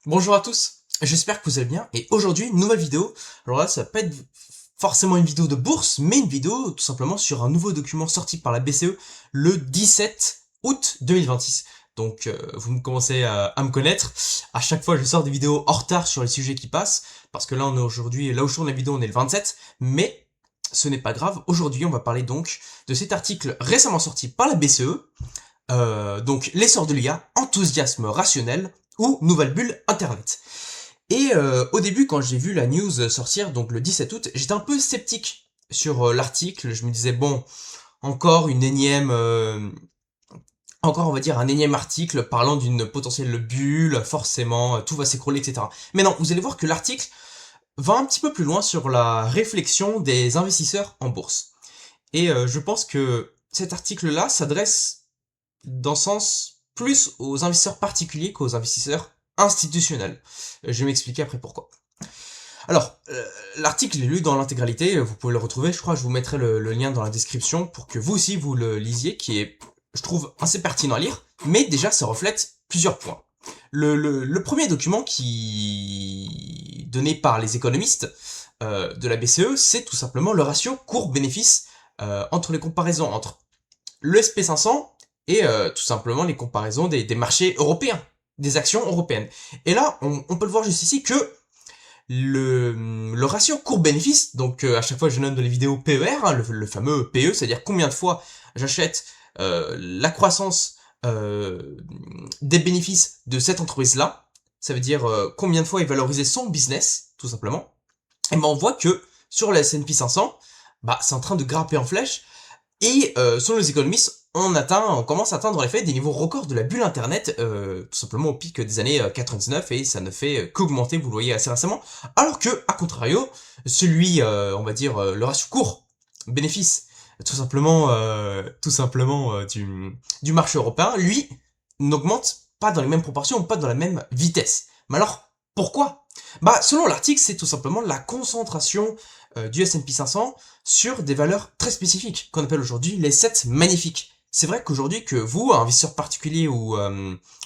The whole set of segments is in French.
Bonjour à tous, j'espère que vous allez bien, et aujourd'hui, nouvelle vidéo. Alors là, ça va pas être forcément une vidéo de bourse, mais une vidéo tout simplement sur un nouveau document sorti par la BCE le 17 août 2026. Donc vous me commencez à me connaître, à chaque fois je sors des vidéos en retard sur les sujets qui passent, parce que là on est aujourd'hui, là où je tourne la vidéo on est le 27, mais ce n'est pas grave, aujourd'hui on va parler donc de cet article récemment sorti par la BCE, donc l'essor de l'IA, enthousiasme rationnel ou nouvelle bulle internet. Et au début quand j'ai vu la news sortir, donc le 17 août, j'étais un peu sceptique sur l'article, je me disais bon, encore une énième... encore on va dire un énième article parlant d'une potentielle bulle, forcément tout va s'écrouler, etc. Mais non, vous allez voir que l'article va un petit peu plus loin sur la réflexion des investisseurs en bourse. Et je pense que cet article-là s'adresse dans ce sens plus aux investisseurs particuliers qu'aux investisseurs institutionnels. Je vais m'expliquer après pourquoi. Alors, l'article est lu dans l'intégralité, vous pouvez le retrouver, je crois que je vous mettrai le lien dans la description pour que vous aussi vous le lisiez, qui est, je trouve, assez pertinent à lire, mais déjà ça reflète plusieurs points. Le premier document qui donné par les économistes de la BCE, c'est tout simplement le ratio cours-bénéfice entre les comparaisons entre le SP500 et tout simplement les comparaisons des marchés européens, des actions européennes. Et là, on peut le voir juste ici que le ratio cours-bénéfice, donc à chaque fois je note dans les vidéos PER, hein, le fameux PE, c'est-à-dire combien de fois j'achète la croissance des bénéfices de cette entreprise-là, ça veut dire combien de fois il valorisait son business, tout simplement, et ben on voit que sur la S&P 500, bah, c'est en train de grimper en flèche, et selon les économistes, on commence à atteindre en effet des niveaux records de la bulle internet, tout simplement au pic des années 99, et ça ne fait qu'augmenter, vous le voyez assez récemment, alors que, à contrario, celui, on va dire, le ratio court, bénéfice, tout simplement du marché européen, lui, n'augmente pas dans les mêmes proportions, pas dans la même vitesse. Mais alors, pourquoi? Bah, selon l'article, c'est tout simplement la concentration du S&P 500 sur des valeurs très spécifiques, qu'on appelle aujourd'hui les 7 magnifiques. C'est vrai qu'aujourd'hui, que vous, un investisseur particulier ou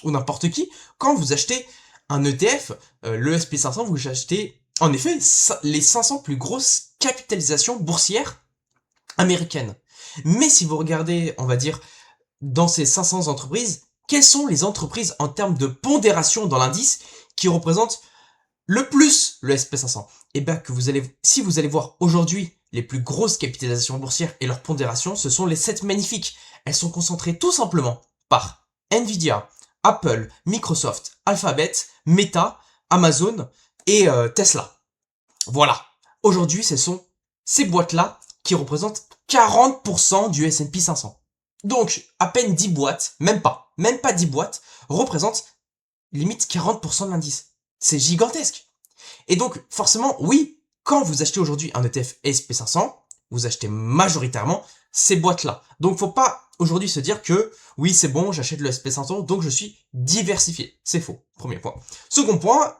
n'importe qui, quand vous achetez un ETF, le SP500, vous achetez en effet les 500 plus grosses capitalisations boursières américaines. Mais si vous regardez, on va dire, dans ces 500 entreprises, quelles sont les entreprises en termes de pondération dans l'indice qui représentent le plus le SP500? Et bien que si vous allez voir aujourd'hui les plus grosses capitalisations boursières et leur pondération, ce sont les 7 magnifiques. Elles sont concentrées tout simplement par Nvidia, Apple, Microsoft, Alphabet, Meta, Amazon et Tesla. Voilà. Aujourd'hui, ce sont ces boîtes-là qui représentent 40% du S&P 500. Donc, à peine 10 boîtes, même pas 10 boîtes, représentent limite 40% de l'indice. C'est gigantesque. Et donc, forcément, oui, quand vous achetez aujourd'hui un ETF SP500, vous achetez majoritairement ces boîtes-là. Donc, faut pas aujourd'hui se dire que, oui, c'est bon, j'achète le SP500, donc je suis diversifié. C'est faux. Premier point. Second point,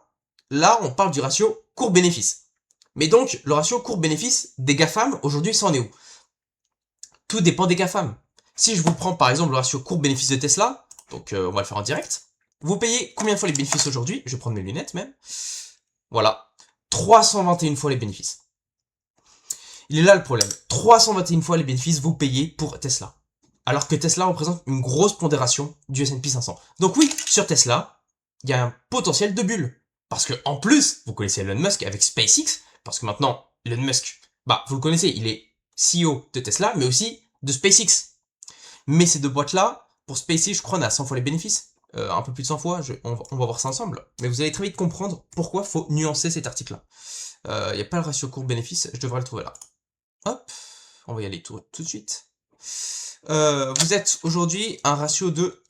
là, on parle du ratio cours-bénéfice. Mais donc, le ratio cours-bénéfice des GAFAM, aujourd'hui, ça en est où? Tout dépend des GAFAM. Si je vous prends, par exemple, le ratio cours-bénéfice de Tesla, donc on va le faire en direct, vous payez combien de fois les bénéfices aujourd'hui? Je vais prendre mes lunettes même. Voilà. 321 fois les bénéfices. Il est là le problème. 321 fois les bénéfices vous payez pour Tesla. Alors que Tesla représente une grosse pondération du S&P 500. Donc oui, sur Tesla, il y a un potentiel de bulle. Parce que en plus, vous connaissez Elon Musk avec SpaceX, parce que maintenant, Elon Musk, bah vous le connaissez, il est CEO de Tesla, mais aussi de SpaceX. Mais ces deux boîtes-là, pour SpaceX, je crois, on a 100 fois les bénéfices. Un peu plus de 100 fois, on va voir ça ensemble. Mais vous allez très vite comprendre pourquoi faut nuancer cet article-là. Il n'y a pas le ratio cours-bénéfice, je devrais le trouver là. Hop, on va y aller tout de suite. Vous êtes aujourd'hui un ratio de...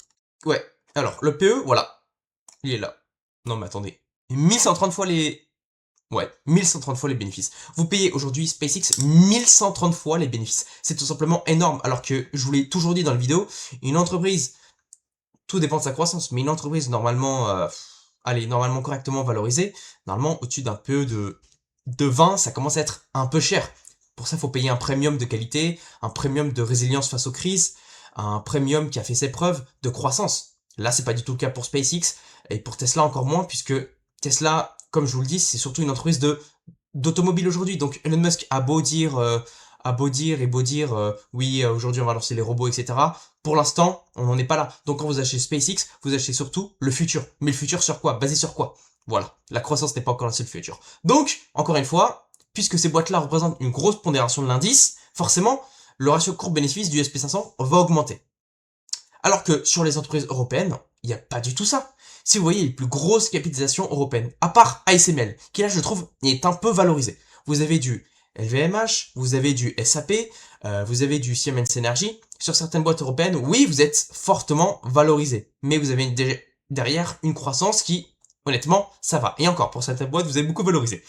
Ouais, alors, le PE, voilà, il est là. Non mais attendez, 1130 fois les... Ouais, 1130 fois les bénéfices. Vous payez aujourd'hui SpaceX 1130 fois les bénéfices. C'est tout simplement énorme, alors que, je vous l'ai toujours dit dans la vidéo, une entreprise, tout dépend de sa croissance, mais une entreprise normalement, normalement correctement valorisée, normalement au-dessus d'un PE de 20, ça commence à être un peu cher. Pour ça, il faut payer un premium de qualité, un premium de résilience face aux crises, un premium qui a fait ses preuves de croissance. Là, c'est pas du tout le cas pour SpaceX. Et pour Tesla encore moins, puisque Tesla, comme je vous le dis, c'est surtout une entreprise d'automobile aujourd'hui. Donc Elon Musk a beau dire, oui, aujourd'hui on va lancer les robots, etc. Pour l'instant, on n'en est pas là. Donc quand vous achetez SpaceX, vous achetez surtout le futur. Mais le futur sur quoi? Basé sur quoi? Voilà, la croissance n'est pas encore là, c'est le futur. Donc, encore une fois, puisque ces boîtes-là représentent une grosse pondération de l'indice, forcément, le ratio courbe-bénéfice du SP500 va augmenter. Alors que sur les entreprises européennes, il n'y a pas du tout ça. Si vous voyez les plus grosses capitalisations européennes, à part ASML, qui là je trouve est un peu valorisé. Vous avez du LVMH, vous avez du SAP, vous avez du Siemens Energy. Sur certaines boîtes européennes, oui, vous êtes fortement valorisé. Mais vous avez derrière une croissance qui, honnêtement, ça va. Et encore, pour certaines boîtes, vous avez beaucoup valorisé.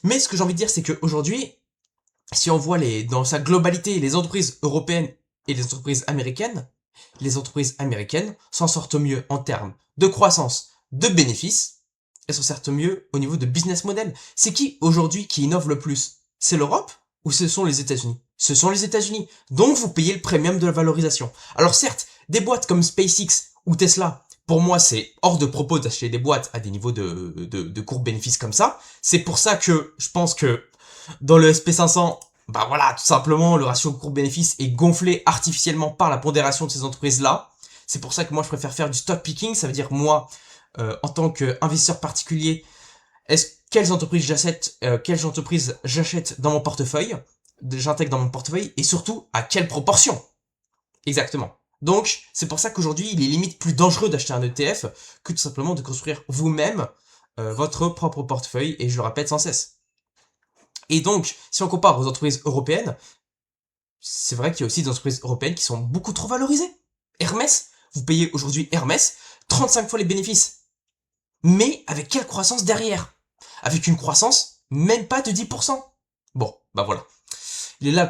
Mais ce que j'ai envie de dire, c'est qu'aujourd'hui, si on voit dans sa globalité les entreprises européennes et les entreprises américaines s'en sortent mieux en termes de croissance, de bénéfices, elles s'en sortent mieux au niveau de business model. C'est qui aujourd'hui qui innove le plus? C'est l'Europe ou ce sont les États-Unis? Ce sont les États-Unis. Donc vous payez le premium de la valorisation. Alors certes, des boîtes comme SpaceX ou Tesla, pour moi c'est hors de propos d'acheter des boîtes à des niveaux de courbe bénéfice comme ça. C'est pour ça que je pense que dans le SP500, bah voilà, tout simplement, le ratio cours-bénéfice est gonflé artificiellement par la pondération de ces entreprises-là. C'est pour ça que moi, je préfère faire du stock picking. Ça veut dire, moi, en tant qu'investisseur particulier, quelles entreprises j'achète dans mon portefeuille, j'intègre dans mon portefeuille, et surtout, à quelle proportion? Exactement. Donc, c'est pour ça qu'aujourd'hui, il est limite plus dangereux d'acheter un ETF que tout simplement de construire vous-même votre propre portefeuille, et je le répète sans cesse. Et donc, si on compare aux entreprises européennes, c'est vrai qu'il y a aussi des entreprises européennes qui sont beaucoup trop valorisées. Hermès, vous payez aujourd'hui Hermès 35 fois les bénéfices. Mais avec quelle croissance derrière? Avec une croissance même pas de 10%. Bon, bah voilà. Il est là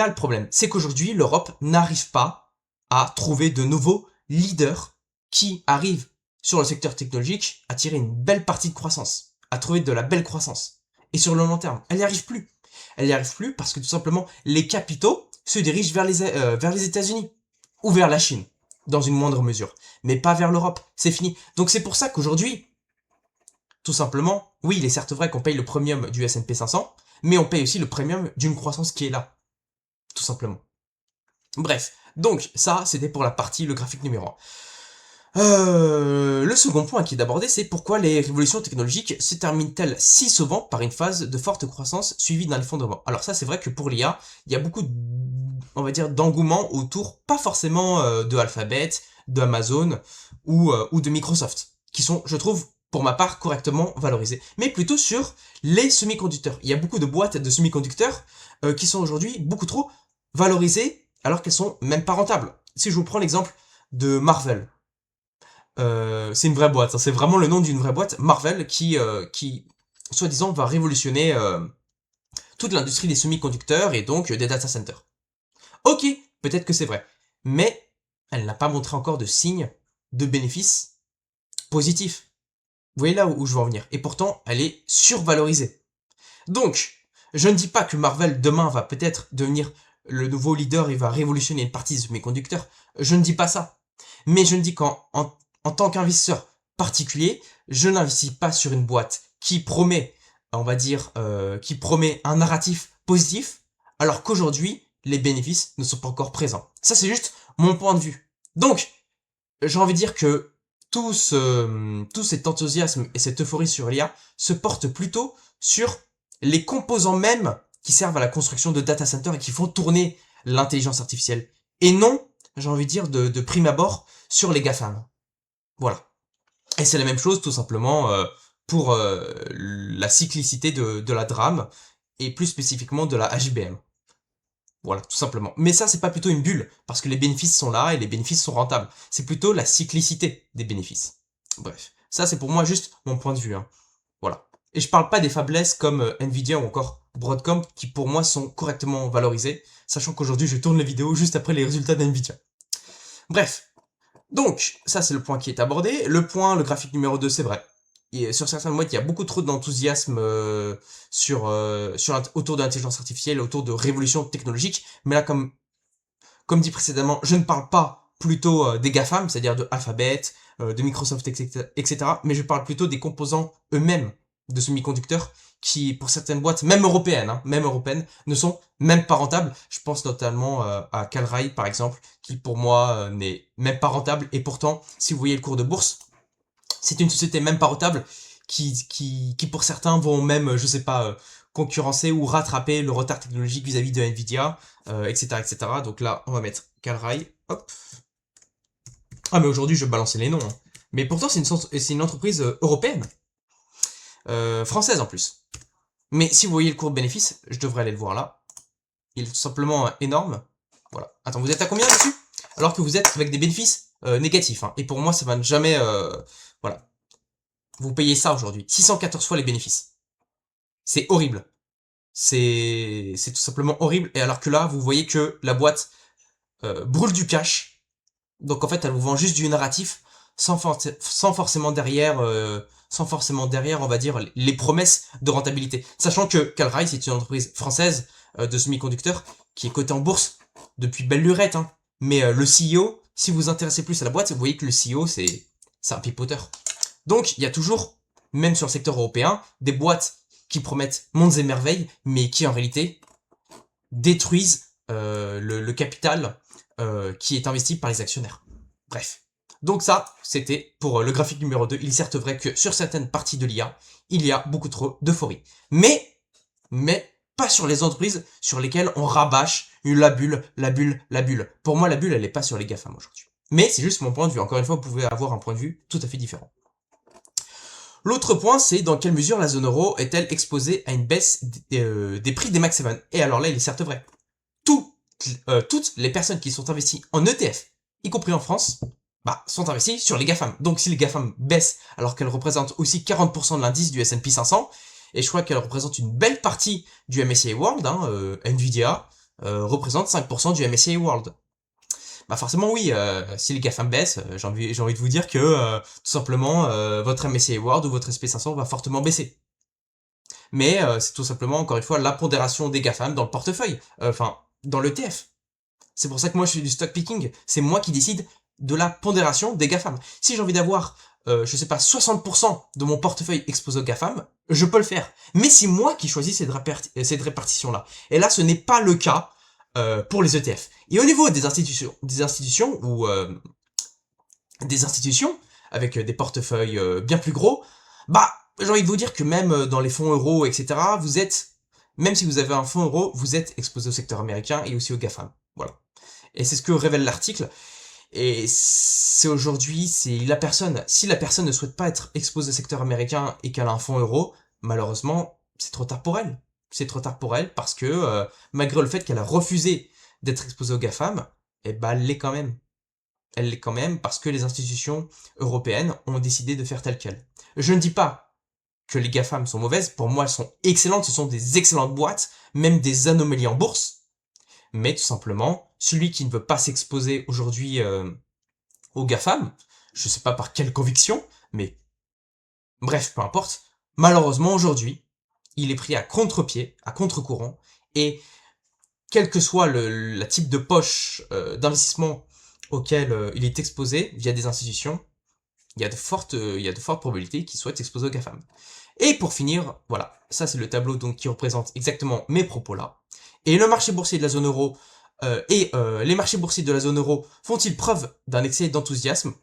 le problème. C'est qu'aujourd'hui, l'Europe n'arrive pas à trouver de nouveaux leaders qui arrivent sur le secteur technologique à tirer une belle partie de croissance, à trouver de la belle croissance. Et sur le long terme, elle n'y arrive plus. Elle n'y arrive plus parce que tout simplement, les capitaux se dirigent vers les États-Unis ou vers la Chine, dans une moindre mesure, mais pas vers l'Europe. C'est fini. Donc c'est pour ça qu'aujourd'hui, tout simplement, oui, il est certes vrai qu'on paye le premium du S&P 500, mais on paye aussi le premium d'une croissance qui est là. Tout simplement. Bref, donc ça, c'était pour la partie, le graphique numéro 1. Le second point qui est d'aborder, c'est pourquoi les révolutions technologiques se terminent-elles si souvent par une phase de forte croissance suivie d'un effondrement. Alors ça, c'est vrai que pour l'IA, il y a beaucoup, on va dire, d'engouement autour, pas forcément de Alphabet, d'Amazon ou de Microsoft, qui sont, je trouve, pour ma part, correctement valorisés, mais plutôt sur les semi-conducteurs. Il y a beaucoup de boîtes de semi-conducteurs qui sont aujourd'hui beaucoup trop valorisées, alors qu'elles sont même pas rentables. Si je vous prends l'exemple de Marvel, c'est une vraie boîte, hein, c'est vraiment le nom d'une vraie boîte, Marvel, qui soi-disant, va révolutionner toute l'industrie des semi-conducteurs et donc des data centers. Ok, peut-être que c'est vrai, mais elle n'a pas montré encore de signes de bénéfices positifs. Vous voyez là où je veux en venir. Et pourtant, elle est survalorisée. Donc, je ne dis pas que Marvel demain va peut-être devenir le nouveau leader et va révolutionner une partie de semi-conducteurs. Je ne dis pas ça. Mais je ne dis en tant qu'investisseur particulier, je n'investis pas sur une boîte qui promet, on va dire, qui promet un narratif positif, alors qu'aujourd'hui, les bénéfices ne sont pas encore présents. Ça, c'est juste mon point de vue. Donc, j'ai envie de dire que tout cet enthousiasme et cette euphorie sur l'IA se porte plutôt sur les composants mêmes qui servent à la construction de data centers et qui font tourner l'intelligence artificielle. Et non, j'ai envie de dire, de prime abord, sur les GAFAM. Voilà. Et c'est la même chose, tout simplement, pour la cyclicité de la DRAM, et plus spécifiquement de la HBM. Voilà, tout simplement. Mais ça, c'est pas plutôt une bulle, parce que les bénéfices sont là et les bénéfices sont rentables. C'est plutôt la cyclicité des bénéfices. Bref, ça c'est pour moi juste mon point de vue. Hein. Voilà. Et je parle pas des faiblesses comme Nvidia ou encore Broadcom, qui pour moi sont correctement valorisés, sachant qu'aujourd'hui je tourne les vidéos juste après les résultats d'Nvidia. Bref. Donc, ça c'est le point qui est abordé. Le graphique numéro 2, c'est vrai. Et sur certaines boîtes, il y a beaucoup trop d'enthousiasme autour de l'intelligence artificielle, autour de révolutions technologiques. Mais là, comme dit précédemment, je ne parle pas plutôt des GAFAM, c'est-à-dire de Alphabet, de Microsoft, etc. Mais je parle plutôt des composants eux-mêmes de semi-conducteurs qui, pour certaines boîtes, même européennes, ne sont même pas rentables. Je pense notamment à Calray, par exemple, qui pour moi n'est même pas rentable. Et pourtant, si vous voyez le cours de bourse, c'est une société même pas rentable qui pour certains vont même, je sais pas, concurrencer ou rattraper le retard technologique vis-à-vis de Nvidia, etc., etc. Donc là, on va mettre Calray. Hop. Ah, mais aujourd'hui, je vais balancer les noms, hein. Mais pourtant, c'est une entreprise européenne. Française en plus. Mais si vous voyez le cours de bénéfice, je devrais aller le voir là. Il est tout simplement énorme. Voilà. Attends, vous êtes à combien dessus? Alors que vous êtes avec des bénéfices négatifs. Hein. Et pour moi, ça va jamais... voilà. Vous payez ça aujourd'hui. 614 fois les bénéfices. C'est horrible. C'est tout simplement horrible. Et alors que là, vous voyez que la boîte brûle du cash. Donc en fait, elle vous vend juste du narratif sans forcément derrière... sans forcément derrière, on va dire, les promesses de rentabilité. Sachant que Calray, c'est une entreprise française de semi-conducteurs qui est cotée en bourse depuis belle lurette. Hein. Mais le CEO, si vous vous intéressez plus à la boîte, vous voyez que le CEO, c'est un pipoteur. Donc, il y a toujours, même sur le secteur européen, des boîtes qui promettent mondes et merveilles, mais qui en réalité détruisent le capital qui est investi par les actionnaires. Bref. Donc ça, c'était pour le graphique numéro 2. Il est certes vrai que sur certaines parties de l'IA, il y a beaucoup trop d'euphorie. Mais pas sur les entreprises sur lesquelles on rabâche la bulle. Pour moi, la bulle, elle n'est pas sur les GAFAM aujourd'hui. Mais c'est juste mon point de vue. Encore une fois, vous pouvez avoir un point de vue tout à fait différent. L'autre point, c'est dans quelle mesure la zone euro est-elle exposée à une baisse des prix des Max 7. Et alors là, il est certes vrai. Toutes les personnes qui sont investies en ETF, y compris en France, sont investies sur les GAFAM. Donc si les GAFAM baissent alors qu'elles représentent aussi 40% de l'indice du S&P 500, et je crois qu'elles représentent une belle partie du MSCI World, Nvidia représente 5% du MSCI World. Forcément oui, si les GAFAM baissent, j'ai envie de vous dire que tout simplement votre MSCI World ou votre S&P 500 va fortement baisser. Mais c'est tout simplement, encore une fois, la pondération des GAFAM dans le portefeuille, dans l'ETF. C'est pour ça que moi je fais du stock picking, c'est moi qui décide de la pondération des GAFAM. Si j'ai envie d'avoir, je sais pas, 60% de mon portefeuille exposé aux GAFAM, je peux le faire. Mais c'est moi qui choisis cette répartition-là. Et là, ce n'est pas le cas pour les ETF. Et au niveau des institutions avec des portefeuilles bien plus gros, j'ai envie de vous dire que même dans les fonds euros, etc., même si vous avez un fonds euro, vous êtes exposé au secteur américain et aussi au GAFAM. Voilà. Et c'est ce que révèle l'article. Et c'est aujourd'hui, si la personne ne souhaite pas être exposée au secteur américain et qu'elle a un fonds euro, malheureusement, c'est trop tard pour elle. C'est trop tard pour elle parce que, malgré le fait qu'elle a refusé d'être exposée au GAFAM, elle l'est quand même. Elle l'est quand même parce que les institutions européennes ont décidé de faire tel quel. Je ne dis pas que les GAFAM sont mauvaises, pour moi elles sont excellentes, ce sont des excellentes boîtes, même des anomalies en bourse, mais tout simplement, celui qui ne veut pas s'exposer aujourd'hui aux GAFAM, je sais pas par quelle conviction, mais bref, peu importe, malheureusement aujourd'hui, il est pris à contre-pied, à contre-courant, et quel que soit la type de poche d'investissement auquel il est exposé via des institutions, il y a de fortes probabilités qu'il soit exposé aux GAFAM. Et pour finir, voilà, ça c'est le tableau donc qui représente exactement mes propos là. Et le marché boursier de la zone euro les marchés boursiers de la zone euro font-ils preuve d'un excès d'enthousiasme?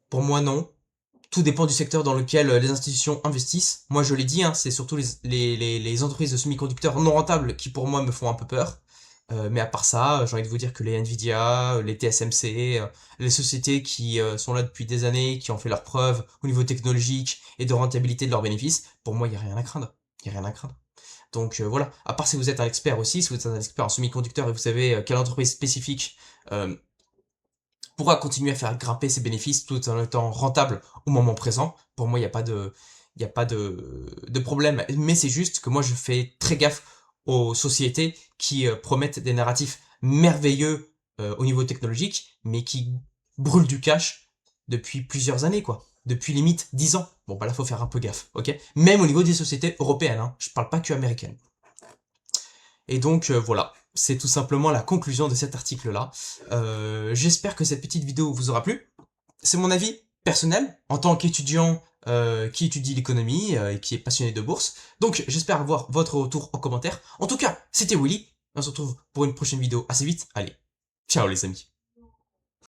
Pour moi non. Tout dépend du secteur dans lequel les institutions investissent. Moi je l'ai dit, c'est surtout les entreprises de semi-conducteurs non rentables qui pour moi me font un peu peur. Mais à part ça, j'ai envie de vous dire que les Nvidia, les TSMC, les sociétés qui sont là depuis des années, qui ont fait leurs preuves au niveau technologique et de rentabilité de leurs bénéfices, pour moi, il n'y a rien à craindre. Il n'y a rien à craindre. Donc voilà, à part si vous êtes un expert aussi, si vous êtes un expert en semi-conducteur et vous savez quelle entreprise spécifique pourra continuer à faire grimper ses bénéfices tout en étant rentable au moment présent, pour moi, il n'y a pas de problème. Mais c'est juste que moi, je fais très gaffe aux sociétés qui promettent des narratifs merveilleux au niveau technologique, mais qui brûlent du cash depuis plusieurs années, quoi. Depuis limite 10 ans. Bon, là, faut faire un peu gaffe, ok? Même au niveau des sociétés européennes, je parle pas que américaines. Et donc, voilà. c'est tout simplement la conclusion de cet article-là. J'espère que cette petite vidéo vous aura plu. C'est mon avis personnel, en tant qu'étudiant qui étudie l'économie et qui est passionné de bourse. Donc j'espère avoir votre retour en commentaire. En tout cas, c'était Willy. On se retrouve pour une prochaine vidéo assez vite. Allez, ciao les amis.